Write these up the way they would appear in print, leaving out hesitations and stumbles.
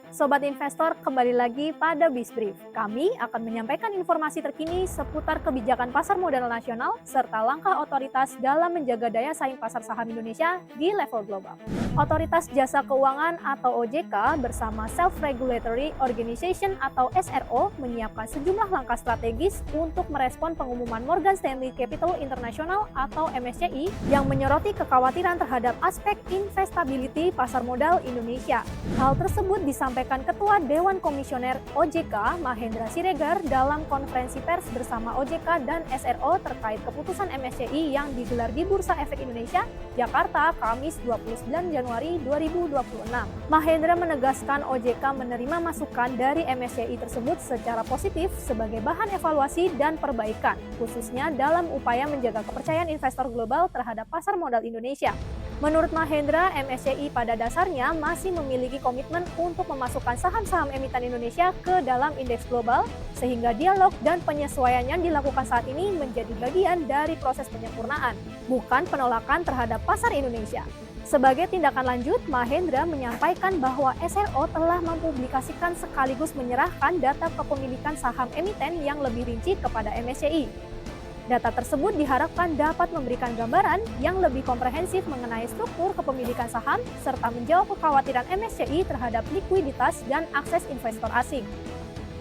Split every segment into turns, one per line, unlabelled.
Sobat investor, kembali lagi pada BizBrief. Kami akan menyampaikan informasi terkini seputar kebijakan pasar modal nasional serta langkah otoritas dalam menjaga daya saing pasar saham Indonesia di level global. Otoritas Jasa Keuangan atau OJK bersama Self-Regulatory Organization atau SRO menyiapkan sejumlah langkah strategis untuk merespon pengumuman Morgan Stanley Capital International atau MSCI yang menyoroti kekhawatiran terhadap aspek investability pasar modal Indonesia. Hal tersebut disampaikan Ketua Dewan Komisioner OJK Mahendra Siregar dalam konferensi pers bersama OJK dan SRO terkait keputusan MSCI yang digelar di Bursa Efek Indonesia, Jakarta, Kamis 29 Januari 2026. Mahendra menegaskan OJK menerima masukan dari MSCI tersebut secara positif sebagai bahan evaluasi dan perbaikan, khususnya dalam upaya menjaga kepercayaan investor global terhadap pasar modal Indonesia. Menurut Mahendra, MSCI pada dasarnya masih memiliki komitmen untuk memasukkan saham-saham emiten Indonesia ke dalam indeks global, sehingga dialog dan penyesuaiannya dilakukan saat ini menjadi bagian dari proses penyempurnaan, bukan penolakan terhadap pasar Indonesia. Sebagai tindakan lanjut, Mahendra menyampaikan bahwa SRO telah mempublikasikan sekaligus menyerahkan data kepemilikan saham emiten yang lebih rinci kepada MSCI. Data tersebut diharapkan dapat memberikan gambaran yang lebih komprehensif mengenai struktur kepemilikan saham serta menjawab kekhawatiran MSCI terhadap likuiditas dan akses investor asing.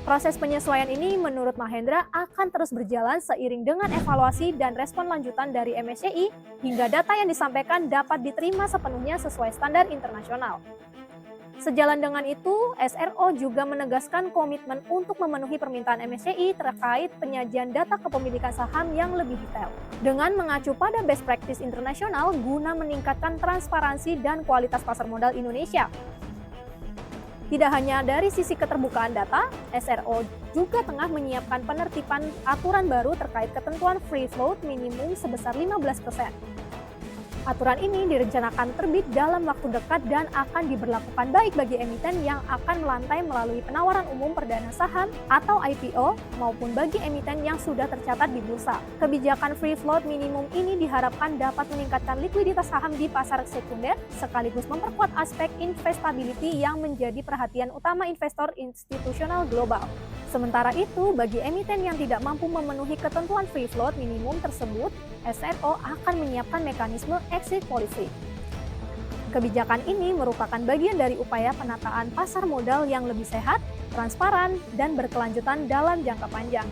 Proses penyesuaian ini menurut Mahendra akan terus berjalan seiring dengan evaluasi dan respon lanjutan dari MSCI hingga data yang disampaikan dapat diterima sepenuhnya sesuai standar internasional. Sejalan dengan itu, SRO juga menegaskan komitmen untuk memenuhi permintaan MSCI terkait penyajian data kepemilikan saham yang lebih detail, dengan mengacu pada best practice internasional guna meningkatkan transparansi dan kualitas pasar modal Indonesia. Tidak hanya dari sisi keterbukaan data, SRO juga tengah menyiapkan penertiban aturan baru terkait ketentuan free float minimum sebesar 15%. Aturan ini direncanakan terbit dalam waktu dekat dan akan diberlakukan baik bagi emiten yang akan melantai melalui penawaran umum perdana saham atau IPO maupun bagi emiten yang sudah tercatat di bursa. Kebijakan free float minimum ini diharapkan dapat meningkatkan likuiditas saham di pasar sekunder sekaligus memperkuat aspek investability yang menjadi perhatian utama investor institusional global. Sementara itu, bagi emiten yang tidak mampu memenuhi ketentuan free float minimum tersebut, SRO akan menyiapkan mekanisme exit policy. Kebijakan ini merupakan bagian dari upaya penataan pasar modal yang lebih sehat, transparan, dan berkelanjutan dalam jangka panjang.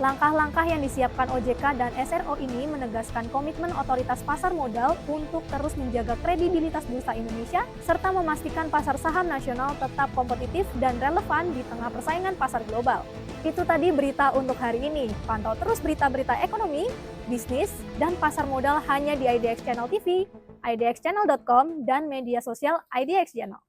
Langkah-langkah yang disiapkan OJK dan SRO ini menegaskan komitmen otoritas pasar modal untuk terus menjaga kredibilitas bursa Indonesia serta memastikan pasar saham nasional tetap kompetitif dan relevan di tengah persaingan pasar global. Itu tadi berita untuk hari ini. Pantau terus berita-berita ekonomi, bisnis, dan pasar modal hanya di IDX Channel TV, idxchannel.com, dan media sosial IDX Channel.